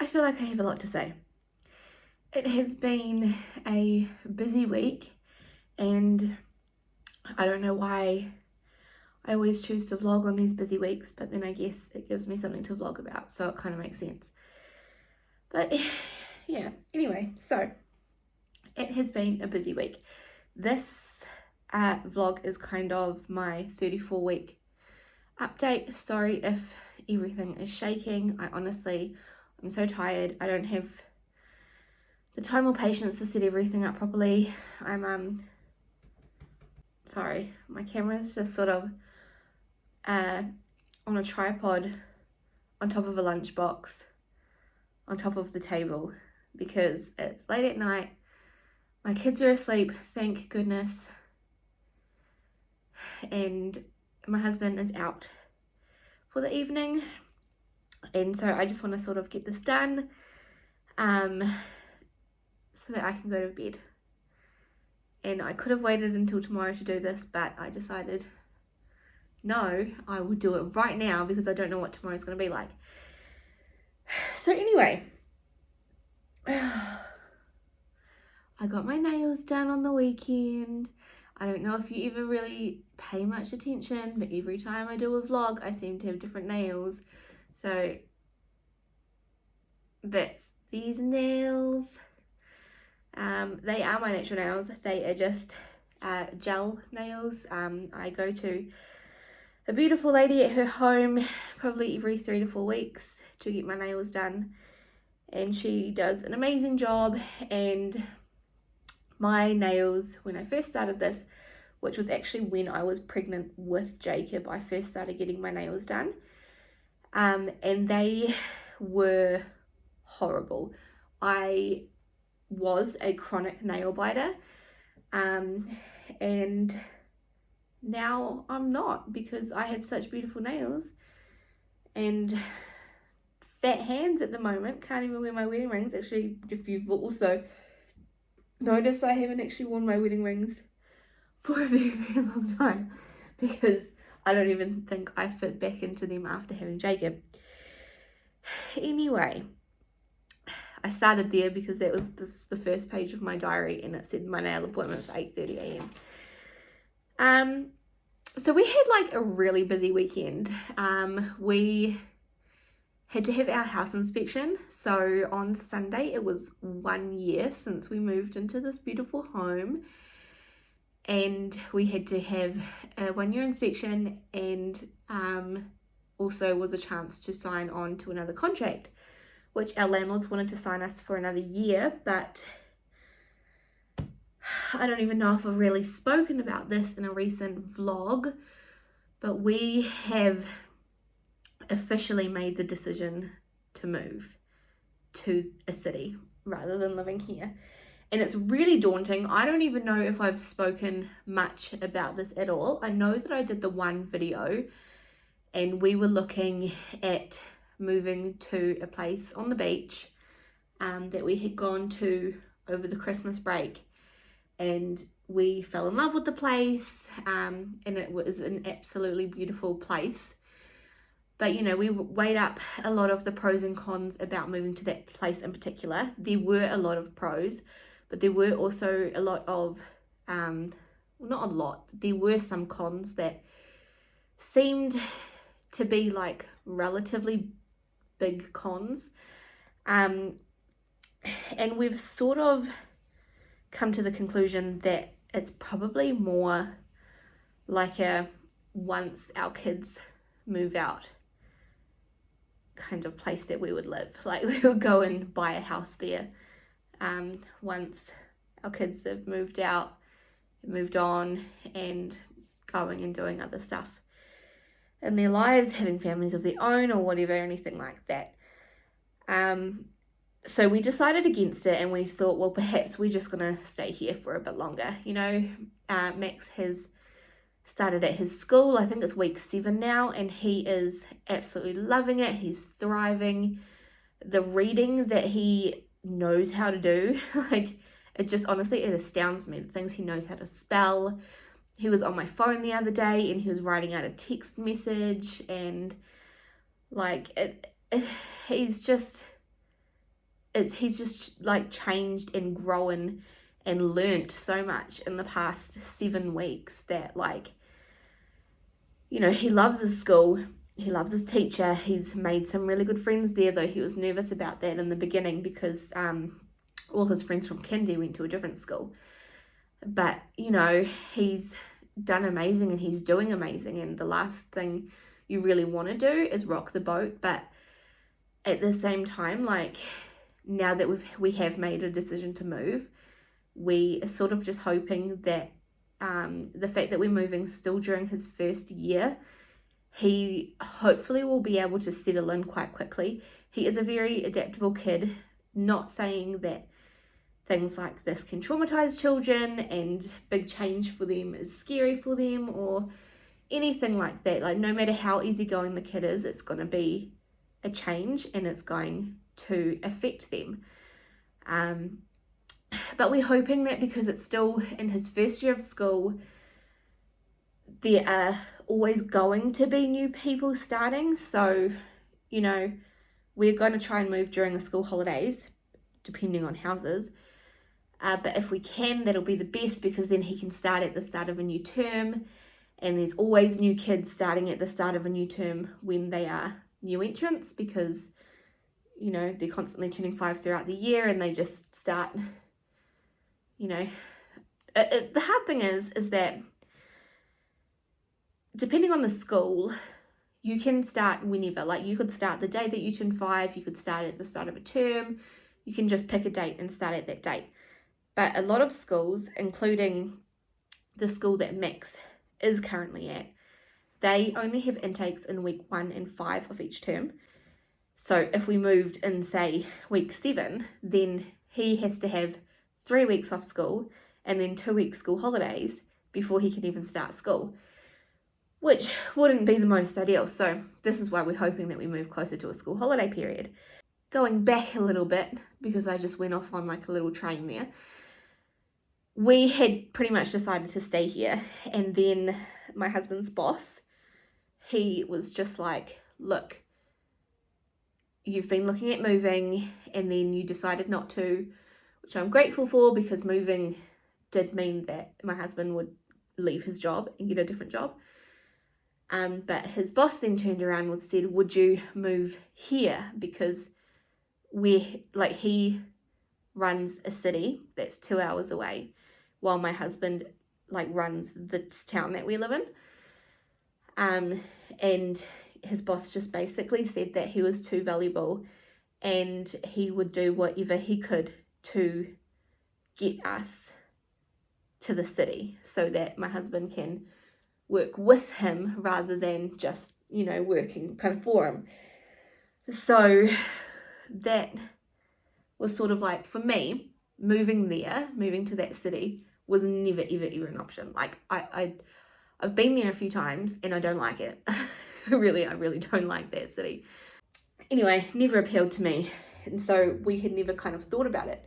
I feel like I have a lot to say. It has been a busy week, and I don't know why I always choose to vlog on these busy weeks, but then I guess it gives me something to vlog about, so it kind of makes sense. But yeah, anyway, so it has been a busy week. This vlog is kind of my 34-week update. Sorry if everything is shaking. I'm so tired. I don't have the time or patience to set everything up properly. Sorry, my camera's just sort of on a tripod on top of a lunchbox on top of the table because it's late at night. My kids are asleep, thank goodness, and my husband is out for the evening, and so I just want to sort of get this done so that I can go to bed. And I could have waited until tomorrow to do this, but I decided no, I would do it right now because I don't know what tomorrow's going to be like. So anyway, I got my nails done on the weekend. I don't know if you ever really pay much attention, but every time I do a vlog, I seem to have different nails. So that's these nails. They are my natural nails. They are just gel nails. I go to a beautiful lady at her home probably every 3 to 4 weeks to get my nails done, and she does an amazing job. And my nails, when I first started this, which was actually when I was pregnant with Jacob, I first started getting my nails done, and they were horrible. I was a chronic nail biter, and now I'm not, because I have such beautiful nails and fat hands at the moment. Can't even wear my wedding rings. Actually, if you've also noticed, I haven't actually worn my wedding rings for a very, very long time because I don't even think I fit back into them after having Jacob. Anyway, I started there because that was the first page of my diary, and it said my nail appointment for 8:30 a.m. So we had like a really busy weekend. We had to have our house inspection. So on Sunday, it was 1 year since we moved into this beautiful home, and we had to have a 1 year inspection, and also was a chance to sign on to another contract, which our landlords wanted to sign us for another year, but I don't even know if I've really spoken about this in a recent vlog, but we have officially made the decision to move to a city rather than living here. And it's really daunting. I don't even know if I've spoken much about this at all. I know that I did the one video, and we were looking at moving to a place on the beach that we had gone to over the Christmas break, and we fell in love with the place, and it was an absolutely beautiful place. But you know, we weighed up a lot of the pros and cons about moving to that place in particular. There were a lot of pros, but there were also a lot of well, not a lot, but there were some cons that seemed to be like relatively big cons, and we've sort of come to the conclusion that it's probably more like a once our kids move out kind of place that we would live. Like we would go and buy a house there once our kids have moved out, moved on, and going and doing other stuff in their lives, having families of their own or whatever, anything like that. So we decided against it, and we thought, well, perhaps we're just gonna stay here for a bit longer. You know, Max has started at his school. I think it's week 7 now, and he is absolutely loving it. He's thriving. The reading that he knows how to do, like, it just honestly, it astounds me, the things he knows how to spell. He was on my phone the other day, and he was writing out a text message, and like he's just he's just like changed and grown and learnt so much in the past 7 weeks that, like, you know, he loves his school, he loves his teacher, he's made some really good friends there, though he was nervous about that in the beginning because all his friends from kindy went to a different school. But, you know, he's done amazing and he's doing amazing, and the last thing you really want to do is rock the boat. But at the same time, like, now that we have made a decision to move, we are sort of just hoping that the fact that we're moving still during his first year, he hopefully will be able to settle in quite quickly. He is a very adaptable kid, not saying that things like this can traumatize children and big change for them is scary for them or anything like that. Like, no matter how easygoing the kid is, it's going to be a change and it's going to affect them. But we're hoping that because it's still in his first year of school, there are always going to be new people starting. So, you know, we're going to try and move during the school holidays, depending on houses. But if we can, that'll be the best, because then he can start at the start of a new term, and there's always new kids starting at the start of a new term when they are new entrants, because, you know, they're constantly turning 5 throughout the year and they just start, you know. The hard thing is that depending on the school, you can start whenever. Like, you could start the day that you turn 5, you could start at the start of a term, you can just pick a date and start at that date. But a lot of schools, including the school that Max is currently at, they only have intakes in week 1 and 5 of each term. So if we moved in, say, week 7, then he has to have 3 weeks off school and then 2 weeks school holidays before he can even start school, which wouldn't be the most ideal. So this is why we're hoping that we move closer to a school holiday period. Going back a little bit, because I just went off on like a little train there, we had pretty much decided to stay here, and then my husband's boss, he was just like, look, you've been looking at moving and then you decided not to, which I'm grateful for, because moving did mean that my husband would leave his job and get a different job. But his boss then turned around and said, would you move here? Because he runs a city that's 2 hours away, while my husband like runs this town that we live in. And his boss just basically said that he was too valuable and he would do whatever he could to get us to the city so that my husband can work with him rather than just, you know, working kind of for him. So that was sort of like, for me, moving to that city was never ever an option. Like, I've been there a few times and I don't like it. I really don't like that city. Anyway, never appealed to me, and so we had never kind of thought about it.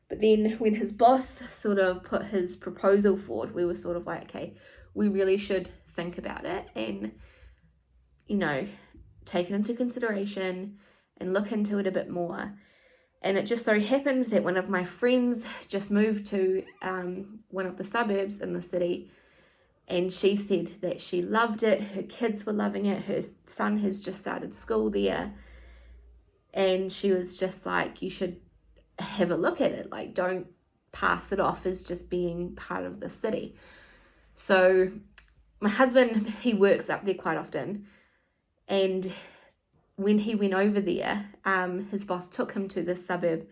But then when his boss sort of put his proposal forward, we were sort of like, okay, we really should think about it and, you know, take it into consideration and look into it a bit more. And it just so happened that one of my friends just moved to one of the suburbs in the city, and she said that she loved it, her kids were loving it, her son has just started school there, and she was just like, you should have a look at it, like, don't pass it off as just being part of the city. So my husband, he works up there quite often, and when he went over there, his boss took him to this suburb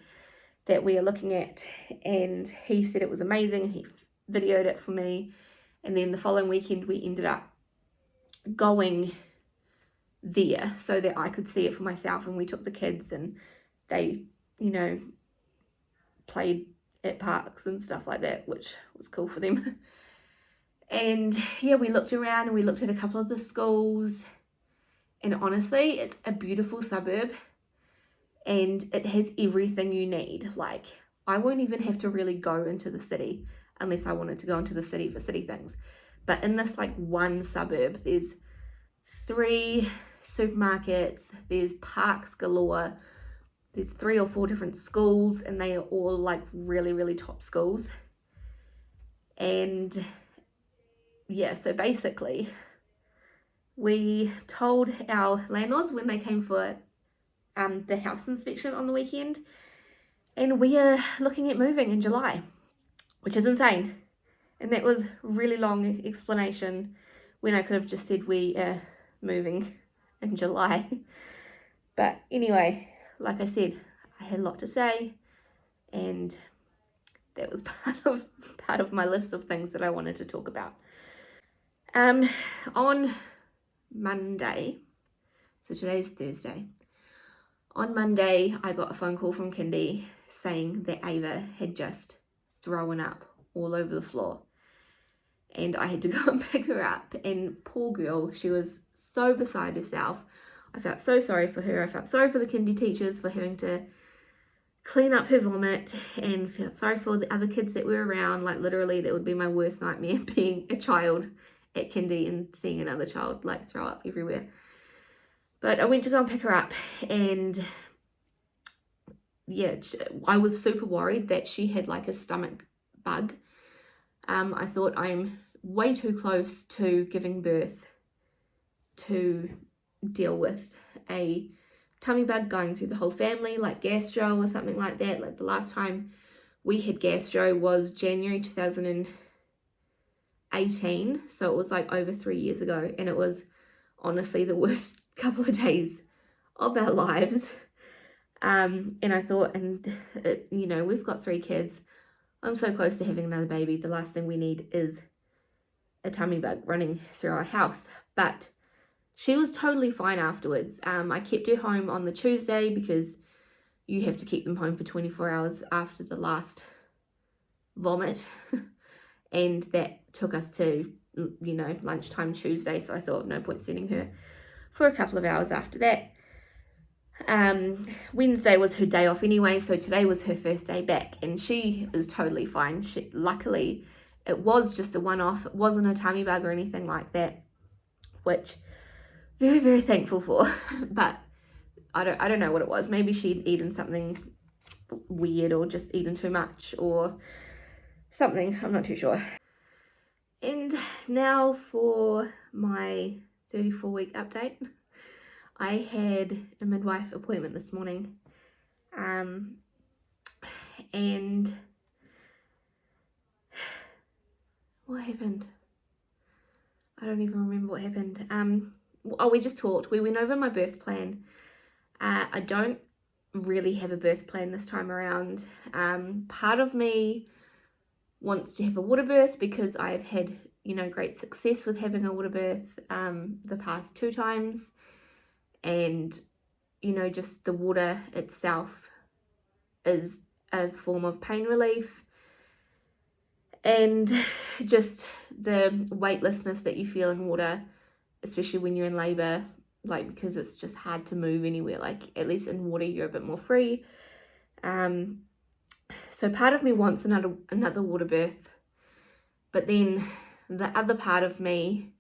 that we are looking at, and he said it was amazing. He videoed it for me, and then the following weekend we ended up going there so that I could see it for myself, and we took the kids and they, you know, played at parks and stuff like that, which was cool for them. And yeah, we looked around and we looked at a couple of the schools, and honestly, it's a beautiful suburb and it has everything you need. Like, I won't even have to really go into the city unless I wanted to go into the city for city things. But in this like one suburb, there's 3 supermarkets, there's parks galore, there's 3 or 4 different schools, and they are all like really, really top schools. And yeah, so basically we told our landlords when they came for the house inspection on the weekend, and we are looking at moving in July, which is insane. And that was really long explanation when I could have just said we are moving in July. But anyway, like I said, I had a lot to say, and that was part of my list of things that I wanted to talk about. On Monday, so today's Thursday, on Monday I got a phone call from Kindy saying that Ava had just thrown up all over the floor, and I had to go and pick her up. And poor girl, she was so beside herself. I felt so sorry for her. I felt sorry for the Kindy teachers for having to clean up her vomit, and felt sorry for the other kids that were around. Like literally that would be my worst nightmare, being a child at Kindy and seeing another child like throw up everywhere. But I went to go and pick her up, and yeah, I was super worried that she had like a stomach bug. I thought I'm way too close to giving birth to deal with a tummy bug going through the whole family, like gastro or something like that. Like the last time we had gastro was January 2018, so it was like over 3 years ago, and it was honestly the worst couple of days of our lives. And I thought, we've got 3 kids. I'm so close to having another baby. The last thing we need is a tummy bug running through our house. But she was totally fine afterwards. I kept her home on the Tuesday because you have to keep them home for 24 hours after the last vomit. And that took us to, lunchtime Tuesday. So I thought no point sending her for a couple of hours after that. Wednesday was her day off anyway, so today was her first day back, and she was totally fine. Luckily, it was just a one-off. It wasn't a tummy bug or anything like that, which very, very thankful for. But I don't know what it was. Maybe she'd eaten something weird, or just eaten too much, or something. I'm not too sure. And now for my 34-week update. I had a midwife appointment this morning, and what happened? I don't even remember what happened. We just talked. We went over my birth plan. I don't really have a birth plan this time around. Part of me wants to have a water birth because I've had, great success with having a water birth the past 2 times. And, just the water itself is a form of pain relief. And just the weightlessness that you feel in water, especially when you're in labour, because it's just hard to move anywhere. At least in water, you're a bit more free. So part of me wants another water birth. But then the other part of me,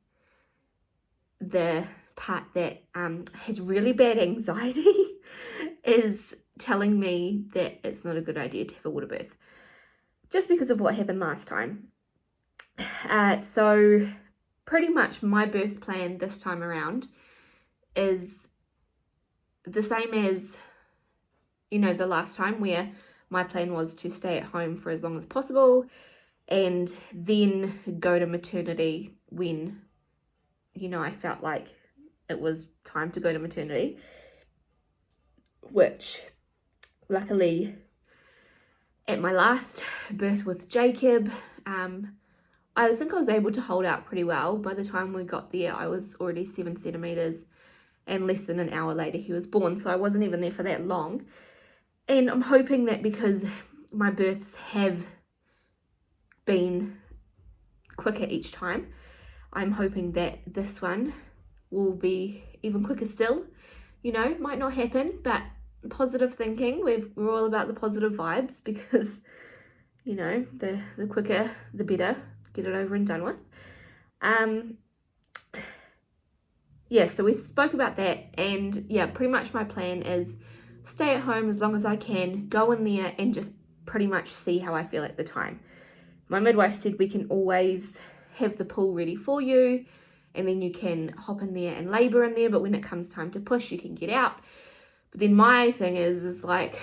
the part that has really bad anxiety, is telling me that it's not a good idea to have a water birth, just because of what happened last time. So pretty much my birth plan this time around is the same as, the last time, where my plan was to stay at home for as long as possible and then go to maternity when, I felt like it was time to go to maternity, which luckily at my last birth with Jacob, I think I was able to hold out pretty well. By the time we got there, I was already 7 centimeters, and less than an hour later he was born, so I wasn't even there for that long. And I'm hoping that because my births have been quicker each time, I'm hoping that this one will be even quicker still. Might not happen, but positive thinking. We're all about the positive vibes, because the quicker the better. Get it over and done with. So we spoke about that, and pretty much my plan is stay at home as long as I can, go in there and just pretty much see how I feel at the time. My midwife said we can always have the pool ready for you, and then you can hop in there and labour in there, but when it comes time to push, you can get out. But then my thing is like,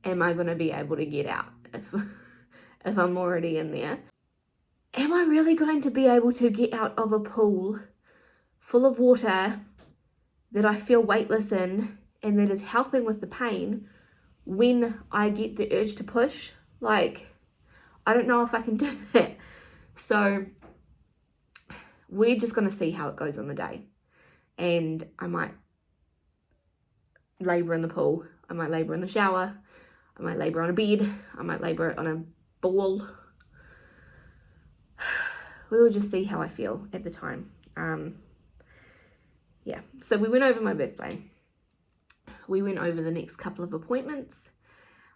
am I going to be able to get out if I'm already in there? Am I really going to be able to get out of a pool full of water that I feel weightless in and that is helping with the pain when I get the urge to push? Like, I don't know if I can do that. So we're just going to see how it goes on the day. And I might labour in the pool. I might labour in the shower. I might labour on a bed. I might labour on a ball. We will just see how I feel at the time. Yeah, so we went over my birth plan. We went over the next couple of appointments.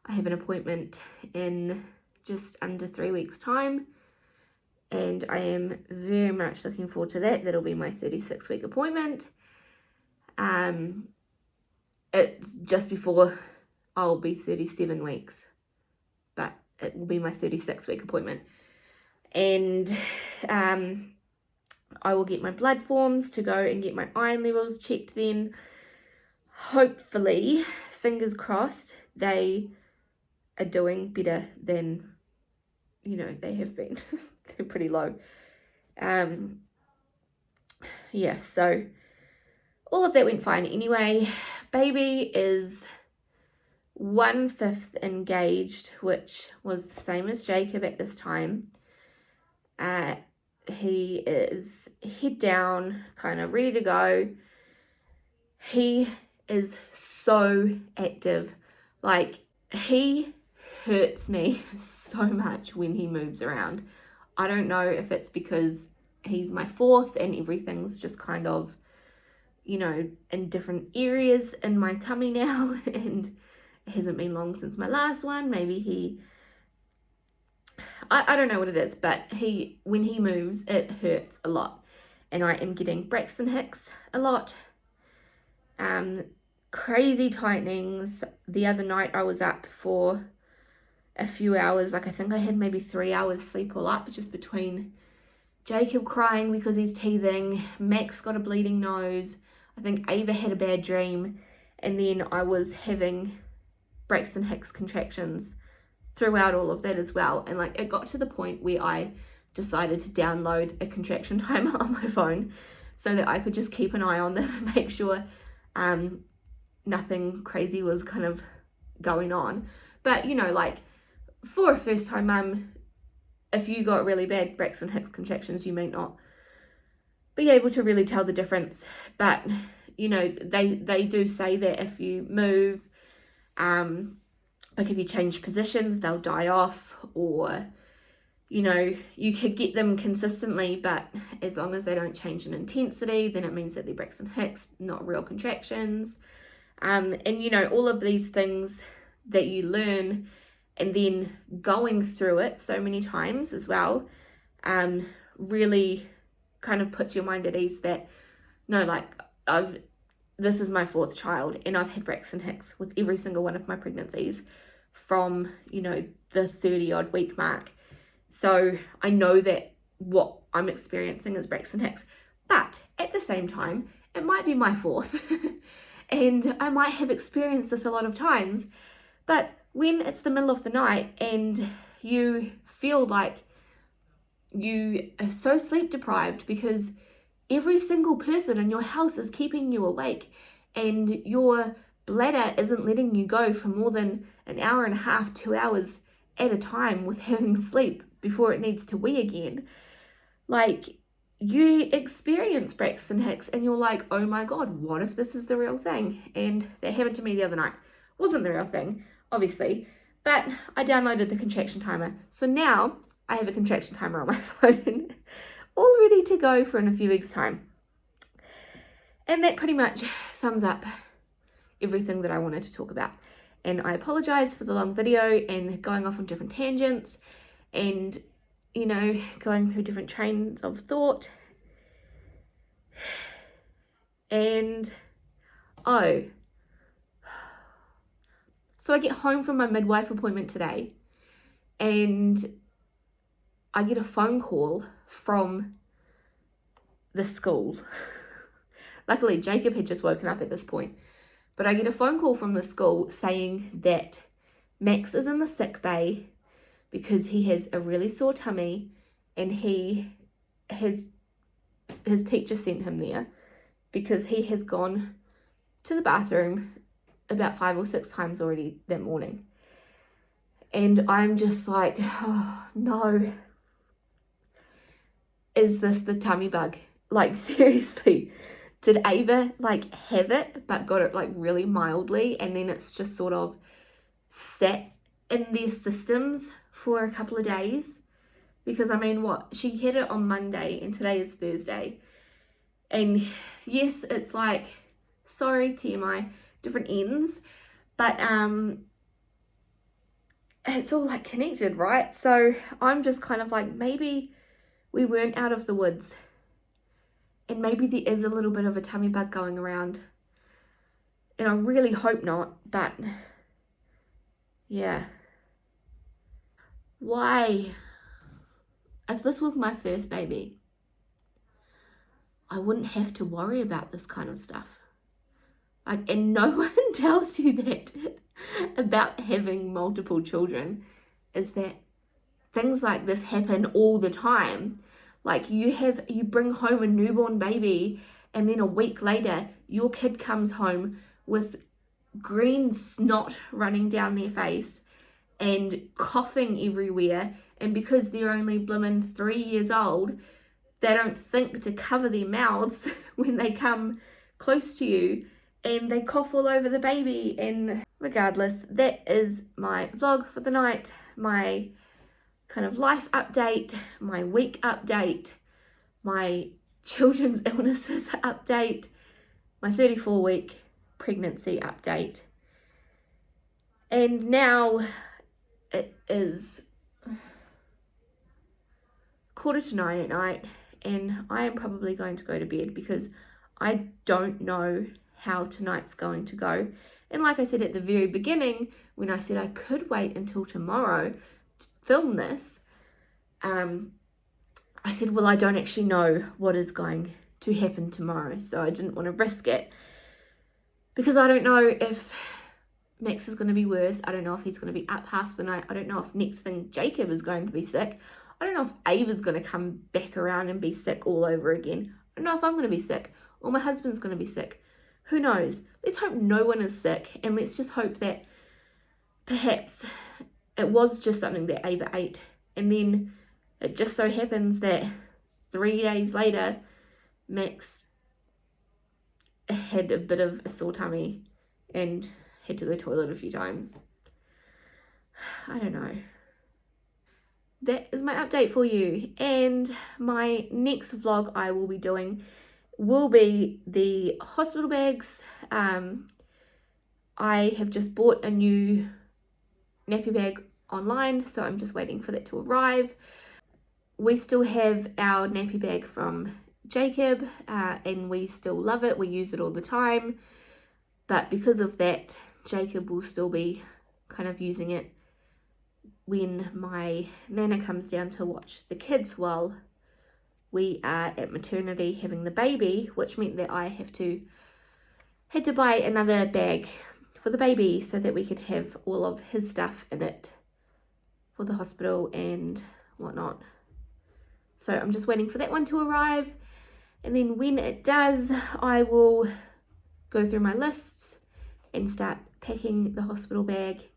I have an appointment in just under 3 weeks' time, and I am very much looking forward to that. That'll be my 36-week appointment. It's just before I'll be 37 weeks, but it will be my 36-week appointment. And I will get my blood forms to go and get my iron levels checked then. Hopefully, fingers crossed, they are doing better than, they have been. They're pretty low. Yeah, so all of that went fine anyway. Baby is 1/5 engaged, which was the same as Jacob at this time. He is head down, kind of ready to go. He is so active. Like, he hurts me so much when he moves around. I don't know if it's because he's my fourth and everything's just kind of, in different areas in my tummy now, and it hasn't been long since my last one. Maybe I don't know what it is, but when he moves, it hurts a lot. And I am getting Braxton Hicks a lot. Crazy tightenings. The other night I was up for a few hours. Like, I think I had maybe 3 hours sleep all up, just between Jacob crying because he's teething, Max got a bleeding nose, I think Ava had a bad dream, and then I was having Braxton Hicks contractions throughout all of that as well. And like, it got to the point where I decided to download a contraction timer on my phone so that I could just keep an eye on them and make sure nothing crazy was kind of going on. But like, for a first time mum, if you got really bad Braxton Hicks contractions, you may not be able to really tell the difference. But they do say that if you move, like if you change positions, they'll die off, or you could get them consistently, but as long as they don't change in intensity, then it means that they're Braxton Hicks, not real contractions. And all of these things that you learn, and then going through it so many times as well, really kind of puts your mind at ease that this is my fourth child, and I've had Braxton Hicks with every single one of my pregnancies from the 30 odd week mark. So I know that what I'm experiencing is Braxton Hicks, but at the same time, it might be my fourth and I might have experienced this a lot of times. But when it's the middle of the night and you feel like you are so sleep deprived because every single person in your house is keeping you awake and your bladder isn't letting you go for more than an hour and a half, 2 hours at a time with having sleep before it needs to wee again, like, you experience Braxton Hicks and you're like, oh my God, what if this is the real thing? And that happened to me the other night. Wasn't the real thing, obviously, but I downloaded the contraction timer. So now I have a contraction timer on my phone, all ready to go for in a few weeks' time. And that pretty much sums up everything that I wanted to talk about. And I apologize for the long video and going off on different tangents and, going through different trains of thought. And, So I get home from my midwife appointment today and I get a phone call from the school. Luckily, Jacob had just woken up at this point. But I get a phone call from the school saying that Max is in the sick bay because he has a really sore tummy and his teacher sent him there because he has gone to the bathroom about 5 or 6 times already that morning. And I'm just like, oh no, is this the tummy bug? Like, seriously, did Ava like have it but got it like really mildly and then it's just sort of sat in their systems for a couple of days? Because I mean, she had it on Monday and today is Thursday, and yes, it's like, sorry, TMI, different ends, but it's all like connected, right? So I'm just kind of like, maybe we weren't out of the woods and maybe there is a little bit of a tummy bug going around, and I really hope not, but yeah. Why? If this was my first baby, I wouldn't have to worry about this kind of stuff. Like, and no one tells you that about having multiple children, is that things like this happen all the time. Like, you bring home a newborn baby and then a week later your kid comes home with green snot running down their face and coughing everywhere, and because they're only blimmin' 3 years old, they don't think to cover their mouths when they come close to you, and they cough all over the baby. And regardless, that is my vlog for the night, my kind of life update, my week update, my children's illnesses update, my 34-week pregnancy update. And now it is 8:45 at night, and I am probably going to go to bed because I don't know how tonight's going to go. And like I said at the very beginning, when I said I could wait until tomorrow to film this, I said, well, I don't actually know what is going to happen tomorrow, so I didn't want to risk it because I don't know if Max is going to be worse. I don't know if he's going to be up half the night. I don't know if next thing Jacob is going to be sick. I don't know if Ava's going to come back around and be sick all over again. I don't know if I'm going to be sick or my husband's going to be sick. Who knows? Let's hope no one is sick, and let's just hope that perhaps it was just something that Ava ate, and then it just so happens that 3 days later Max had a bit of a sore tummy and had to go to the toilet a few times. I don't know. That is my update for you, and my next vlog I will be doing will be the hospital bags. I have just bought a new nappy bag online, so I'm just waiting for that to arrive. We still have our nappy bag from Jacob, and we still love it. We use it all the time, but because of that, Jacob will still be kind of using it when my nana comes down to watch the kids while we are at maternity having the baby, which meant that I had to buy another bag for the baby so that we could have all of his stuff in it for the hospital and whatnot. So I'm just waiting for that one to arrive, and then when it does, I will go through my lists and start packing the hospital bag,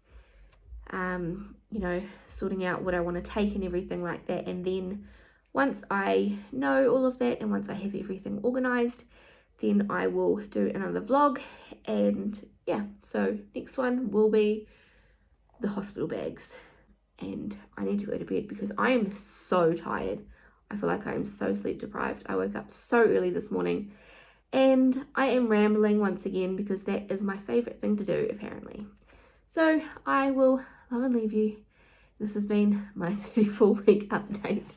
you know, sorting out what I want to take and everything like that. And then once I know all of that and once I have everything organized, then I will do another vlog. And yeah, so next one will be the hospital bags, and I need to go to bed because I am so tired. I feel like I am so sleep deprived. I woke up so early this morning and I am rambling once again because that is my favorite thing to do apparently. So I will love and leave you. This has been my 34-week update.